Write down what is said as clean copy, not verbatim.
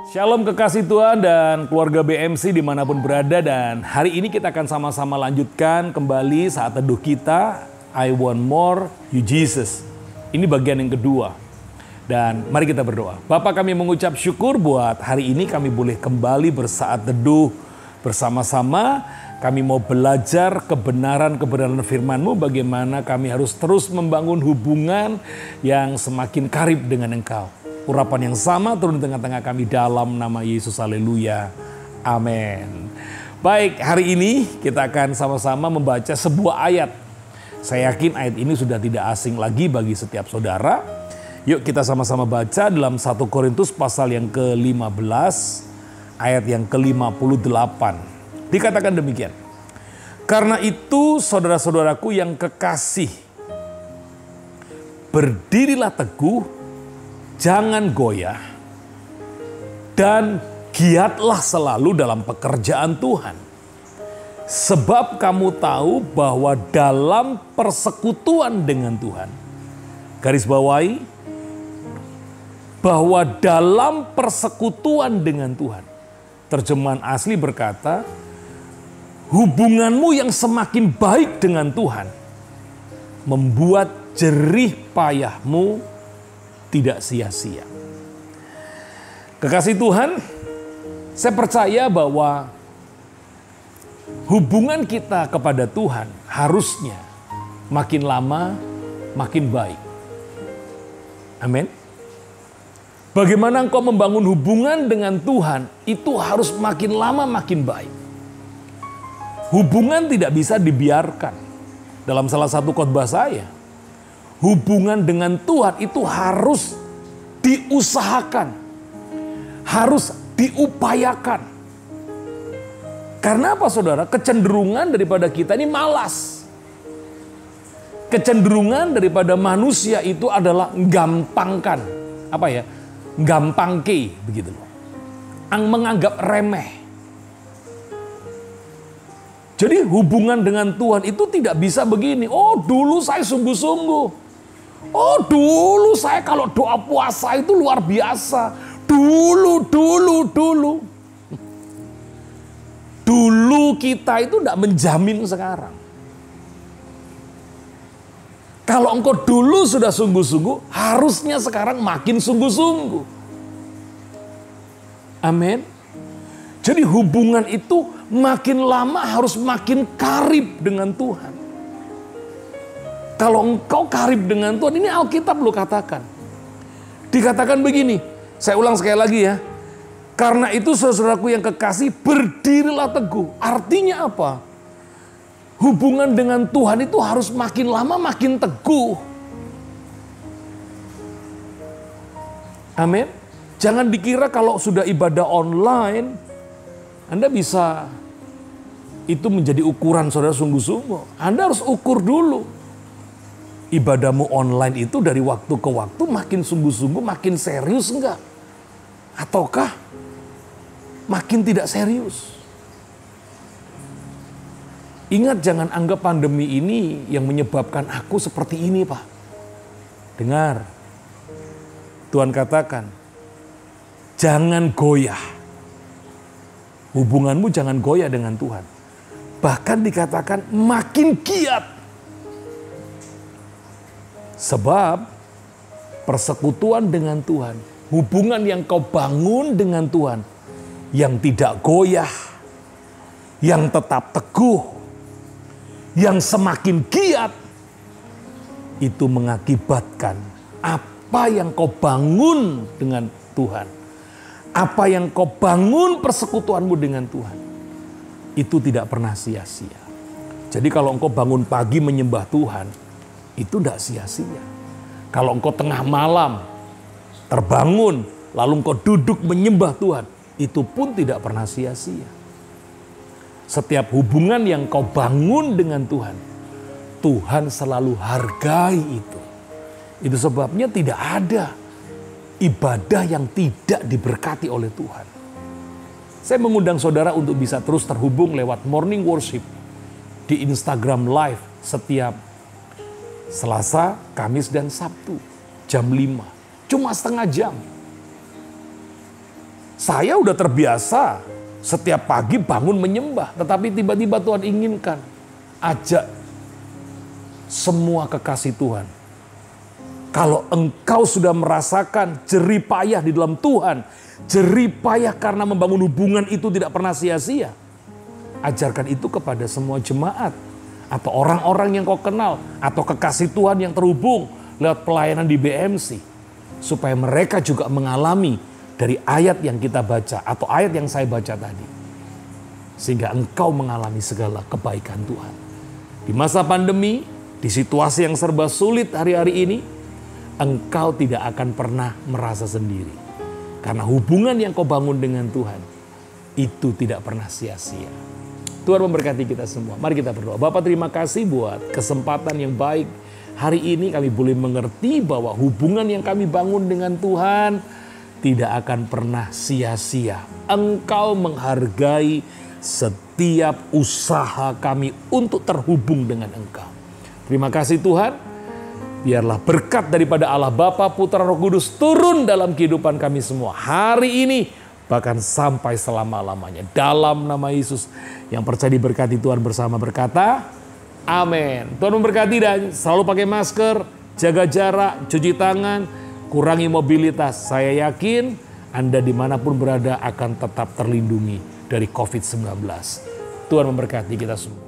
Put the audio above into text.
Shalom kekasih Tuhan dan keluarga BMC dimanapun berada, dan hari ini kita akan sama-sama lanjutkan kembali saat teduh kita, I want more you Jesus. Ini bagian yang kedua. Dan mari kita berdoa. Bapa, kami mengucap syukur buat hari ini kami boleh kembali bersaat teduh bersama-sama. Kami mau belajar kebenaran-kebenaran firman-Mu, bagaimana kami harus terus membangun hubungan yang semakin karib dengan Engkau. Urapan yang sama turun di tengah-tengah kami dalam nama Yesus, haleluya, amin. Baik, hari ini kita akan sama-sama membaca sebuah ayat. Saya yakin ayat ini sudah tidak asing lagi bagi setiap saudara. Yuk kita sama-sama baca dalam 1 Korintus pasal yang ke-15, ayat yang ke-58. Dikatakan demikian. Karena itu saudara-saudaraku yang kekasih, berdirilah teguh, jangan goyah, dan giatlah selalu dalam pekerjaan Tuhan. Sebab kamu tahu bahwa dalam persekutuan dengan Tuhan, garis bawahi, bahwa dalam persekutuan dengan Tuhan, terjemahan asli berkata, hubunganmu yang semakin baik dengan Tuhan membuat jerih payahmu tidak sia-sia. Kekasih Tuhan, saya percaya bahwa hubungan kita kepada Tuhan harusnya makin lama makin baik. Amin. Bagaimana engkau membangun hubungan dengan Tuhan itu harus makin lama makin baik. Hubungan tidak bisa dibiarkan. Dalam salah satu khotbah saya, hubungan dengan Tuhan itu harus diusahakan, harus diupayakan. Karena apa saudara? Kecenderungan daripada kita ini malas. Kecenderungan daripada manusia itu adalah gampangkan. Apa ya? Gampangke begitu loh. Menganggap remeh. Jadi hubungan dengan Tuhan itu tidak bisa begini. Oh dulu saya sungguh-sungguh. Oh dulu saya kalau doa puasa itu luar biasa. Dulu. Dulu kita itu tidak menjamin sekarang. Kalau engkau dulu sudah sungguh-sungguh, harusnya sekarang makin sungguh-sungguh. Amin. Jadi hubungan itu makin lama harus makin karib dengan Tuhan. Kalau engkau karib dengan Tuhan, ini Alkitab lo katakan. Dikatakan begini, saya ulang sekali lagi ya. Karena itu saudaraku yang kekasih, berdirilah teguh. Artinya apa? Hubungan dengan Tuhan itu harus makin lama makin teguh. Amin. Jangan dikira kalau sudah ibadah online, Anda bisa itu menjadi ukuran saudara sungguh-sungguh. Anda harus ukur dulu. Ibadahmu online itu dari waktu ke waktu makin sungguh-sungguh, makin serius enggak? Ataukah makin tidak serius? Ingat, jangan anggap pandemi ini yang menyebabkan aku seperti ini, Pak. Dengar, Tuhan katakan, jangan goyah. Hubunganmu jangan goyah dengan Tuhan. Bahkan dikatakan makin giat. Sebab persekutuan dengan Tuhan, hubungan yang kau bangun dengan Tuhan, yang tidak goyah, yang tetap teguh, yang semakin giat, itu mengakibatkan apa yang kau bangun dengan Tuhan, apa yang kau bangun persekutuanmu dengan Tuhan, itu tidak pernah sia-sia. Jadi kalau engkau bangun pagi menyembah Tuhan, itu tidak sia-sia. Kalau engkau tengah malam terbangun, lalu engkau duduk menyembah Tuhan, itu pun tidak pernah sia-sia. Setiap hubungan yang kau bangun dengan Tuhan, Tuhan selalu hargai itu. Itu sebabnya tidak ada ibadah yang tidak diberkati oleh Tuhan. Saya mengundang saudara untuk bisa terus terhubung lewat morning worship di Instagram Live setiap Selasa, Kamis, dan Sabtu jam 5. Cuma setengah jam. Saya udah terbiasa setiap pagi bangun menyembah. Tetapi tiba-tiba Tuhan inginkan ajak semua kekasih Tuhan. Kalau engkau sudah merasakan jerih payah di dalam Tuhan, jerih payah karena membangun hubungan itu tidak pernah sia-sia, ajarkan itu kepada semua jemaat atau orang-orang yang kau kenal atau kekasih Tuhan yang terhubung lewat pelayanan di BMC, supaya mereka juga mengalami dari ayat yang kita baca atau ayat yang saya baca tadi, sehingga engkau mengalami segala kebaikan Tuhan. Di masa pandemi, di situasi yang serba sulit hari-hari ini, engkau tidak akan pernah merasa sendiri. Karena hubungan yang kau bangun dengan Tuhan, itu tidak pernah sia-sia. Tuhan memberkati kita semua. Mari kita berdoa. Bapa, terima kasih buat kesempatan yang baik. Hari ini kami boleh mengerti bahwa hubungan yang kami bangun dengan Tuhan tidak akan pernah sia-sia. Engkau menghargai setiap usaha kami untuk terhubung dengan Engkau. Terima kasih Tuhan. Biarlah berkat daripada Allah Bapa, Putra, Roh Kudus turun dalam kehidupan kami semua hari ini, bahkan sampai selama-lamanya. Dalam nama Yesus yang percaya diberkati Tuhan bersama berkata, amin. Tuhan memberkati dan selalu pakai masker, jaga jarak, cuci tangan, kurangi mobilitas. Saya yakin Anda dimanapun berada akan tetap terlindungi dari COVID-19. Tuhan memberkati kita semua.